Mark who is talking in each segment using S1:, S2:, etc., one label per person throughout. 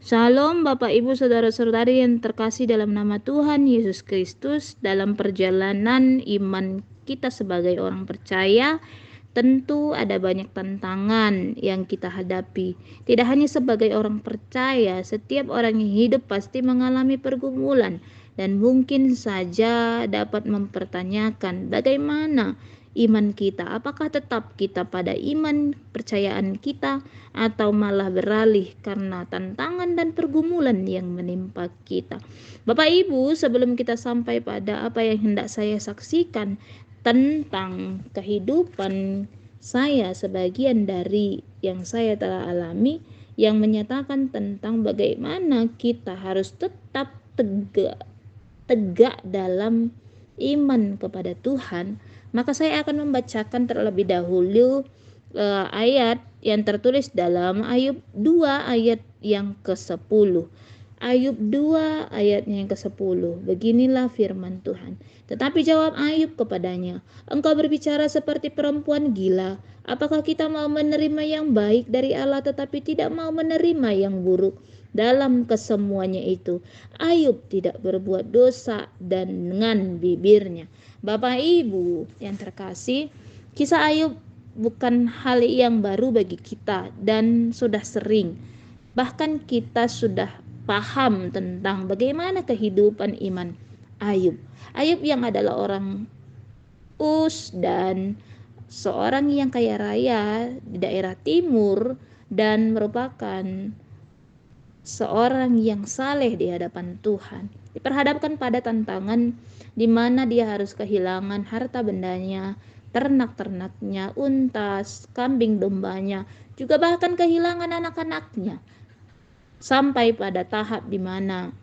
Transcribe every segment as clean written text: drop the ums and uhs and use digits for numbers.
S1: Shalom Bapak Ibu Saudara-saudari yang terkasih dalam nama Tuhan Yesus Kristus. Dalam perjalanan iman kita sebagai orang percaya, tentu ada banyak tantangan yang kita hadapi. Tidak hanya sebagai orang percaya, setiap orang yang hidup pasti mengalami pergumulan dan mungkin saja dapat mempertanyakan bagaimana iman kita. Apakah tetap kita pada iman percayaan kita atau malah beralih karena tantangan dan pergumulan yang menimpa kita. Bapak Ibu, sebelum kita sampai pada apa yang hendak saya saksikan tentang kehidupan saya, sebagian dari yang saya telah alami yang menyatakan tentang bagaimana kita harus tetap tegak dalam iman kepada Tuhan, maka saya akan membacakan terlebih dahulu ayat yang tertulis dalam Ayub 2 ayat yang ke-10. Ayub 2 ayatnya yang ke-10. Beginilah firman Tuhan. Tetapi jawab Ayub kepadanya, engkau berbicara seperti perempuan gila. Apakah kita mau menerima yang baik dari Allah tetapi tidak mau menerima yang buruk? Dalam kesemuanya itu, Ayub tidak berbuat dosa dan dengan bibirnya. Bapak Ibu yang terkasih, kisah Ayub bukan hal yang baru bagi kita dan sudah sering. Bahkan kita sudah paham tentang bagaimana kehidupan iman Ayub. Ayub yang adalah orang Us dan seorang yang kaya raya di daerah timur dan merupakan seorang yang saleh di hadapan Tuhan, diperhadapkan pada tantangan di mana dia harus kehilangan harta bendanya, ternak-ternaknya, untas, kambing dombanya, juga bahkan kehilangan anak-anaknya, sampai pada tahap di mana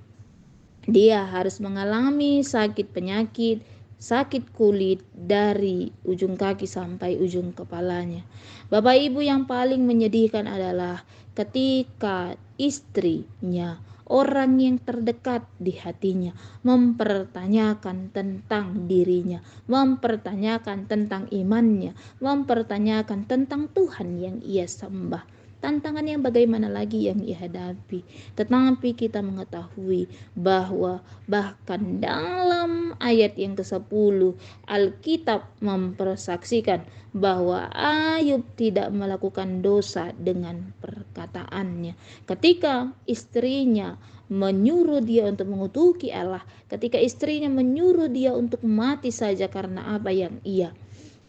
S1: dia harus mengalami sakit penyakit, sakit kulit dari ujung kaki sampai ujung kepalanya. Bapak Ibu, yang paling menyedihkan adalah ketika istrinya, orang yang terdekat di hatinya, mempertanyakan tentang dirinya, mempertanyakan tentang imannya, mempertanyakan tentang Tuhan yang ia sembah. Tantangan yang bagaimana lagi yang ia hadapi. Tetapi kita mengetahui bahwa bahkan dalam ayat yang ke-10 Alkitab mempersaksikan bahwa Ayub tidak melakukan dosa dengan perkataannya. Ketika istrinya menyuruh dia untuk mengutuki Allah, ketika istrinya menyuruh dia untuk mati saja karena apa yang ia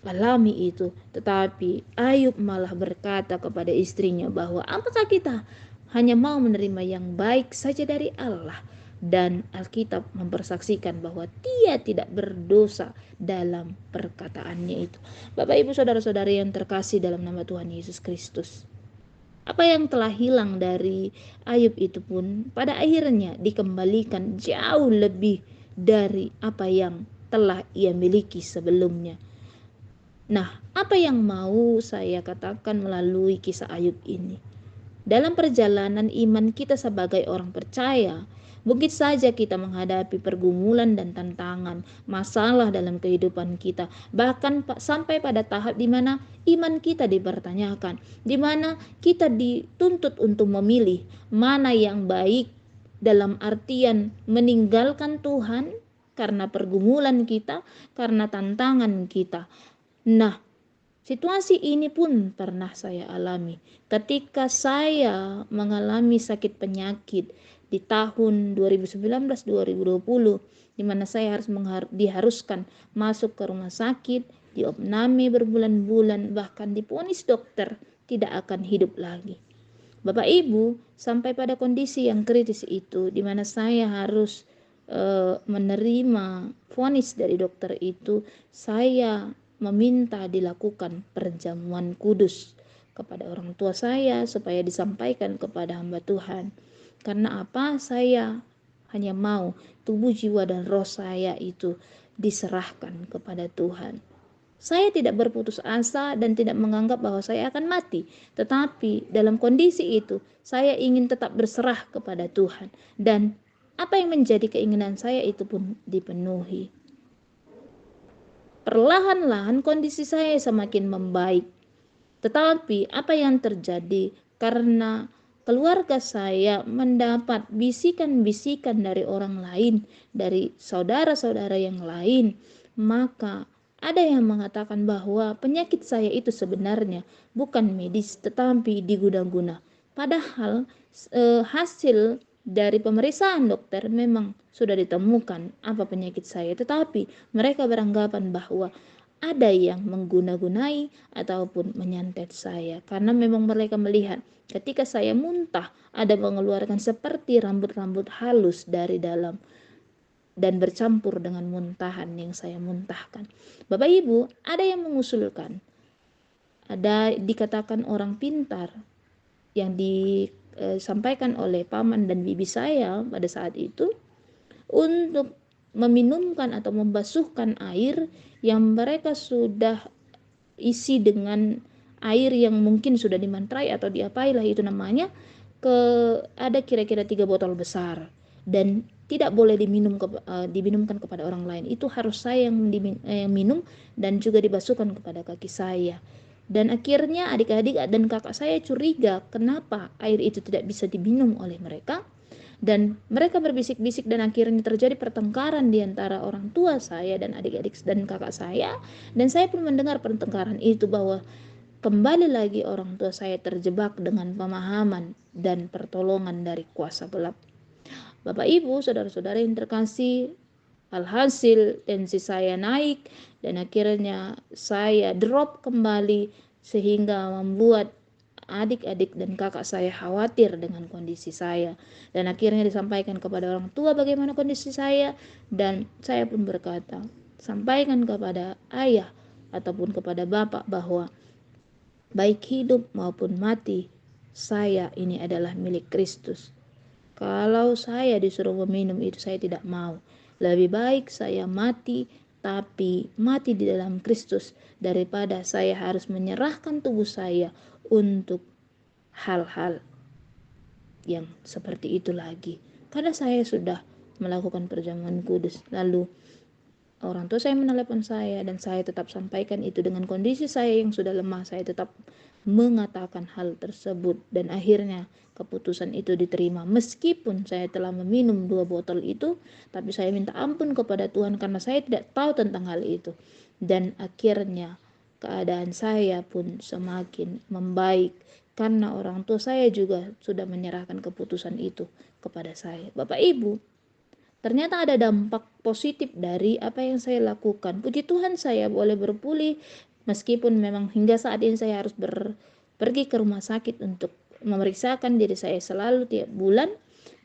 S1: alami itu, tetapi Ayub malah berkata kepada istrinya bahwa apakah kita hanya mau menerima yang baik saja dari Allah, dan Alkitab mempersaksikan bahwa dia tidak berdosa dalam perkataannya itu. Bapak Ibu saudara-saudari yang terkasih dalam nama Tuhan Yesus Kristus, apa yang telah hilang dari Ayub itu pun pada akhirnya dikembalikan jauh lebih dari apa yang telah ia miliki sebelumnya. Nah, apa yang mau saya katakan melalui kisah Ayub ini? Dalam perjalanan iman kita sebagai orang percaya, mungkin saja kita menghadapi pergumulan dan tantangan, masalah dalam kehidupan kita, bahkan sampai pada tahap di mana iman kita dipertanyakan, di mana kita dituntut untuk memilih mana yang baik, dalam artian meninggalkan Tuhan karena pergumulan kita, karena tantangan kita. Nah, situasi ini pun pernah saya alami ketika saya mengalami sakit penyakit di tahun 2019-2020, di mana saya harus diharuskan masuk ke rumah sakit, diopname berbulan-bulan, bahkan divonis dokter tidak akan hidup lagi. Bapak Ibu, sampai pada kondisi yang kritis itu, di mana saya harus menerima vonis dari dokter itu, saya meminta dilakukan perjamuan kudus kepada orang tua saya supaya disampaikan kepada hamba Tuhan. Karena apa? Saya hanya mau tubuh, jiwa, dan roh saya itu diserahkan kepada Tuhan. Saya tidak berputus asa dan tidak menganggap bahwa saya akan mati. Tetapi dalam kondisi itu, saya ingin tetap berserah kepada Tuhan. Dan apa yang menjadi keinginan saya itu pun dipenuhi. Perlahan-lahan kondisi saya semakin membaik. Tetapi apa yang terjadi karena keluarga saya mendapat bisikan-bisikan dari orang lain, dari saudara-saudara yang lain, maka ada yang mengatakan bahwa penyakit saya itu sebenarnya bukan medis tetapi diguna-guna. Padahal hasil dari pemeriksaan dokter memang sudah ditemukan apa penyakit saya, tetapi mereka beranggapan bahwa ada yang mengguna-gunai ataupun menyantet saya, karena memang mereka melihat ketika saya muntah ada mengeluarkan seperti rambut-rambut halus dari dalam dan bercampur dengan muntahan yang saya muntahkan. Bapak Ibu, ada yang mengusulkan, ada dikatakan orang pintar yang disampaikan oleh paman dan bibi saya pada saat itu untuk meminumkan atau membasuhkan air yang mereka sudah isi dengan air yang mungkin sudah dimantrai atau diapailah itu namanya, ada kira-kira 3 botol besar, dan tidak boleh diminumkan kepada orang lain. Itu harus saya yang minum dan juga dibasuhkan kepada kaki saya. Dan akhirnya adik-adik dan kakak saya curiga kenapa air itu tidak bisa diminum oleh mereka. Dan mereka berbisik-bisik dan akhirnya terjadi pertengkaran di antara orang tua saya dan adik-adik dan kakak saya. Dan saya pun mendengar pertengkaran itu, bahwa kembali lagi orang tua saya terjebak dengan pemahaman dan pertolongan dari kuasa gelap. Bapak Ibu, saudara-saudara yang terkasih, alhasil tensi saya naik dan akhirnya saya drop kembali sehingga membuat adik-adik dan kakak saya khawatir dengan kondisi saya, dan akhirnya disampaikan kepada orang tua bagaimana kondisi saya, dan saya pun berkata, sampaikan kepada ayah ataupun kepada bapak bahwa baik hidup maupun mati saya ini adalah milik Kristus. Kalau saya disuruh meminum itu saya tidak mau. Lebih baik saya mati, tapi mati di dalam Kristus, daripada saya harus menyerahkan tubuh saya untuk hal-hal yang seperti itu lagi. Karena saya sudah melakukan perjamuan kudus. Lalu orang tua saya menelepon saya dan saya tetap sampaikan itu dengan kondisi saya yang sudah lemah. Saya tetap mengatakan hal tersebut dan akhirnya keputusan itu diterima. Meskipun saya telah meminum 2 botol itu, tapi saya minta ampun kepada Tuhan karena saya tidak tahu tentang hal itu. Dan akhirnya keadaan saya pun semakin membaik karena orang tua saya juga sudah menyerahkan keputusan itu kepada saya. Bapak Ibu, ternyata ada dampak positif dari apa yang saya lakukan. Puji Tuhan saya boleh berpulih, meskipun memang hingga saat ini saya harus pergi ke rumah sakit untuk memeriksakan diri saya selalu tiap bulan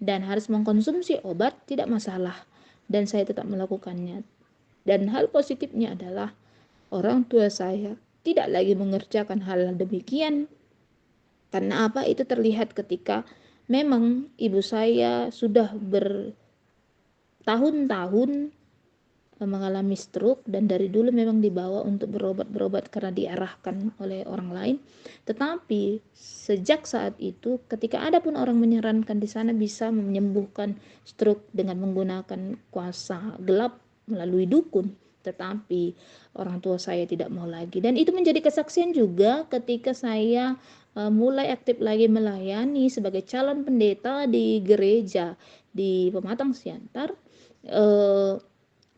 S1: dan harus mengkonsumsi obat, tidak masalah. Dan saya tetap melakukannya. Dan hal positifnya adalah orang tua saya tidak lagi mengerjakan hal demikian. Karena apa? Itu terlihat ketika memang ibu saya sudah bertahun-tahun mengalami stroke dan dari dulu memang dibawa untuk berobat karena diarahkan oleh orang lain. Tetapi sejak saat itu ketika ada pun orang menyarankan di sana bisa menyembuhkan stroke dengan menggunakan kuasa gelap melalui dukun, tetapi orang tua saya tidak mau lagi. Dan itu menjadi kesaksian juga ketika saya mulai aktif lagi melayani sebagai calon pendeta di gereja di Pematang Siantar.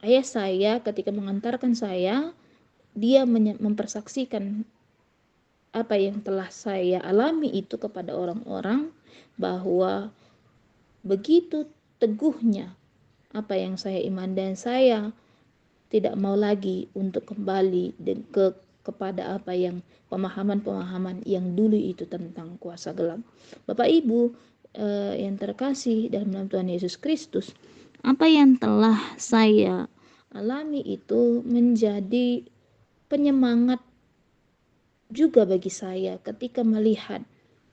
S1: Ayah saya ketika mengantarkan saya, dia mempersaksikan apa yang telah saya alami itu kepada orang-orang, bahwa begitu teguhnya apa yang saya iman dan saya tidak mau lagi untuk kembali kepada apa yang pemahaman-pemahaman yang dulu itu tentang kuasa gelap. Bapak Ibu yang terkasih dalam nama Tuhan Yesus Kristus, apa yang telah saya alami itu menjadi penyemangat juga bagi saya ketika melihat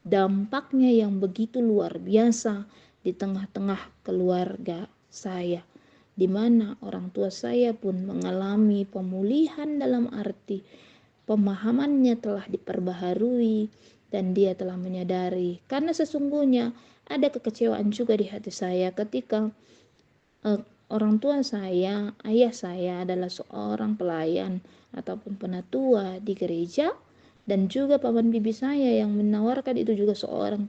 S1: dampaknya yang begitu luar biasa di tengah-tengah keluarga saya, di mana orang tua saya pun mengalami pemulihan dalam arti pemahamannya telah diperbaharui dan dia telah menyadari. Karena sesungguhnya ada kekecewaan juga di hati saya ketika orang tua saya, ayah saya adalah seorang pelayan ataupun penatua di gereja, dan juga paman bibi saya yang menawarkan itu juga seorang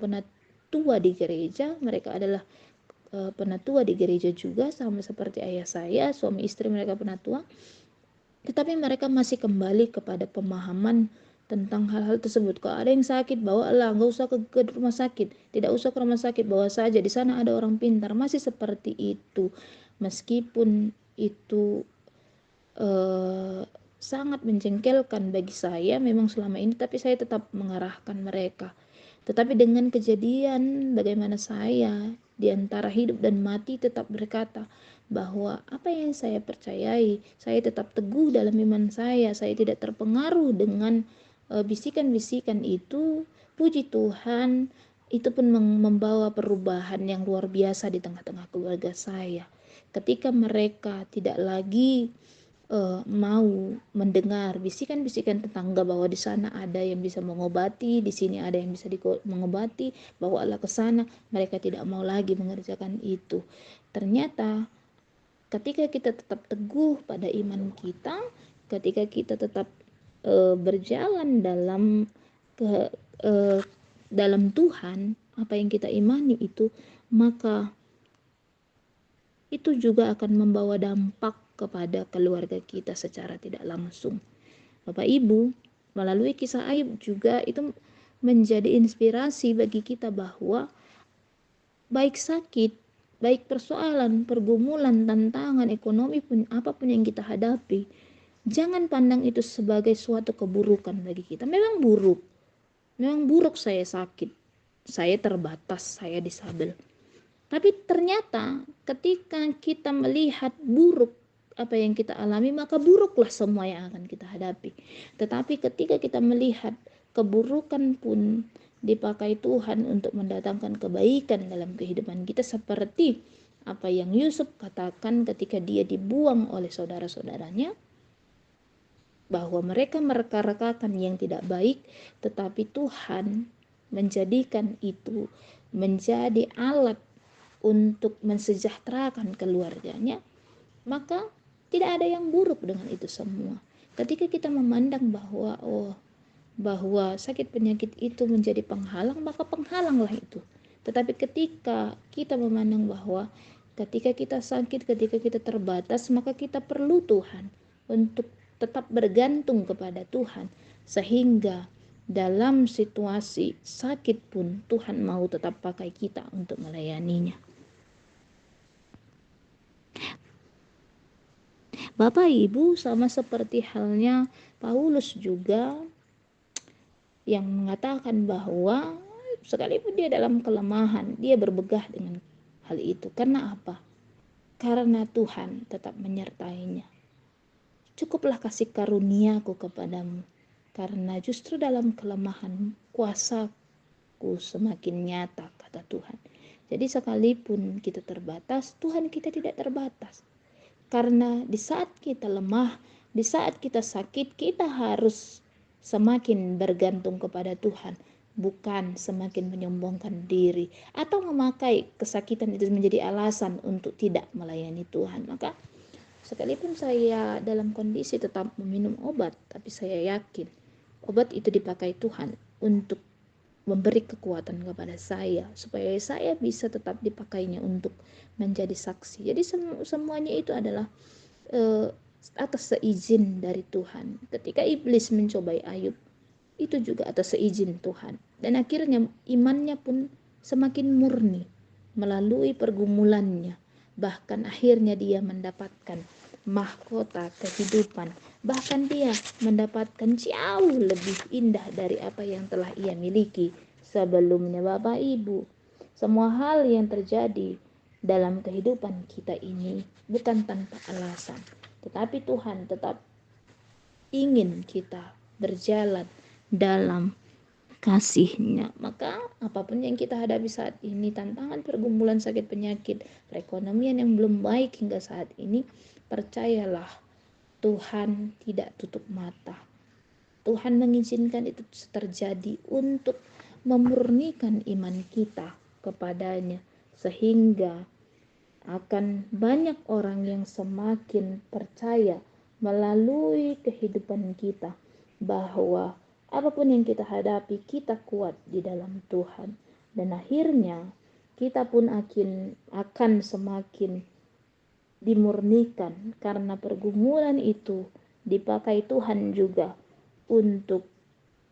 S1: penatua di gereja, mereka adalah penatua di gereja juga, sama seperti ayah saya, suami istri mereka penatua, tetapi mereka masih kembali kepada pemahaman tentang hal-hal tersebut. Kalau ada yang sakit, bawalah, nggak usah ke rumah sakit, tidak usah ke rumah sakit, bawa saja, di sana ada orang pintar. Masih seperti itu, meskipun itu sangat menjengkelkan bagi saya memang selama ini, tapi saya tetap mengarahkan mereka. Tetapi dengan kejadian bagaimana saya di antara hidup dan mati tetap berkata bahwa apa yang saya percayai, saya tetap teguh dalam iman saya tidak terpengaruh dengan bisikan-bisikan itu. Puji Tuhan, itu pun membawa perubahan yang luar biasa di tengah-tengah keluarga saya. Ketika mereka tidak lagi mau mendengar bisikan-bisikan tetangga bahwa di sana ada yang bisa mengobati, di sini ada yang bisa mengobati, bawalah ke sana. Mereka tidak mau lagi mengerjakan itu. Ternyata ketika kita tetap teguh pada iman kita, ketika kita tetap berjalan dalam Tuhan, apa yang kita imani itu, maka itu juga akan membawa dampak kepada keluarga kita secara tidak langsung. Bapak Ibu, melalui kisah Ayub juga itu menjadi inspirasi bagi kita bahwa baik sakit, baik persoalan, pergumulan, tantangan ekonomi pun, apapun yang kita hadapi, jangan pandang itu sebagai suatu keburukan bagi kita. Memang buruk saya sakit, saya terbatas, saya disabel. Tapi ternyata ketika kita melihat buruk apa yang kita alami, maka buruklah semua yang akan kita hadapi. Tetapi ketika kita melihat keburukan pun dipakai Tuhan untuk mendatangkan kebaikan dalam kehidupan kita, seperti apa yang Yusuf katakan ketika dia dibuang oleh saudara-saudaranya, bahwa mereka mereka-rekakan yang tidak baik, tetapi Tuhan menjadikan itu menjadi alat untuk mensejahterakan keluarganya, maka tidak ada yang buruk dengan itu semua. Ketika kita memandang bahwa sakit penyakit itu menjadi penghalang, maka penghalanglah itu. Tetapi ketika kita memandang bahwa ketika kita sakit, ketika kita terbatas, maka kita perlu Tuhan, untuk tetap bergantung kepada Tuhan, sehingga dalam situasi sakit pun Tuhan mau tetap pakai kita untuk melayaninya. Bapak Ibu, sama seperti halnya Paulus juga yang mengatakan bahwa sekalipun dia dalam kelemahan, dia berbegah dengan hal itu. Karena apa? Karena Tuhan tetap menyertainya. Cukuplah kasih karuniaku kepadamu, karena justru dalam kelemahan kuasaku semakin nyata, kata Tuhan. Jadi sekalipun kita terbatas, Tuhan kita tidak terbatas. Karena di saat kita lemah, di saat kita sakit, kita harus semakin bergantung kepada Tuhan, bukan semakin menyombongkan diri atau memakai kesakitan itu menjadi alasan untuk tidak melayani Tuhan. Maka sekalipun saya dalam kondisi tetap meminum obat, tapi saya yakin obat itu dipakai Tuhan untuk memberi kekuatan kepada saya, supaya saya bisa tetap dipakainya untuk menjadi saksi. Jadi semuanya itu adalah atas seizin dari Tuhan. Ketika iblis mencobai Ayub, itu juga atas seizin Tuhan. Dan akhirnya imannya pun semakin murni melalui pergumulannya. Bahkan akhirnya dia mendapatkan mahkota kehidupan. Bahkan dia mendapatkan jauh lebih indah dari apa yang telah ia miliki sebelumnya. Bapak Ibu, semua hal yang terjadi dalam kehidupan kita ini bukan tanpa alasan, tetapi Tuhan tetap ingin kita berjalan dalam kasih-Nya. Maka apapun yang kita hadapi saat ini, tantangan, pergumulan, sakit, penyakit, perekonomian yang belum baik hingga saat ini, percayalah, Tuhan tidak tutup mata. Tuhan mengizinkan itu terjadi untuk memurnikan iman kita kepadanya, sehingga akan banyak orang yang semakin percaya melalui kehidupan kita bahwa apapun yang kita hadapi, kita kuat di dalam Tuhan. Dan akhirnya kita pun akan semakin dimurnikan, karena pergumulan itu dipakai Tuhan juga untuk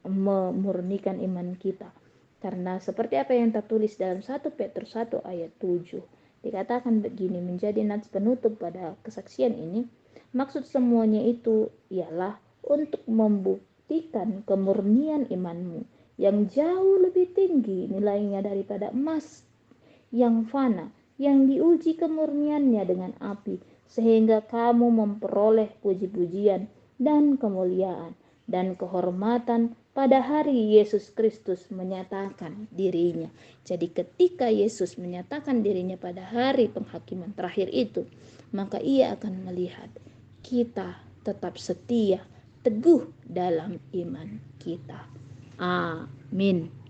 S1: memurnikan iman kita. Karena seperti apa yang tertulis dalam 1 Petrus 1 ayat 7, dikatakan begini, menjadi nats penutup pada kesaksian ini, maksud semuanya itu ialah untuk membuktikan kemurnian imanmu yang jauh lebih tinggi nilainya daripada emas yang fana, yang diuji kemurniannya dengan api, sehingga kamu memperoleh puji-pujian dan kemuliaan dan kehormatan pada hari Yesus Kristus menyatakan dirinya. Jadi ketika Yesus menyatakan dirinya pada hari penghakiman terakhir itu, maka ia akan melihat kita tetap setia, teguh dalam iman kita. Amin.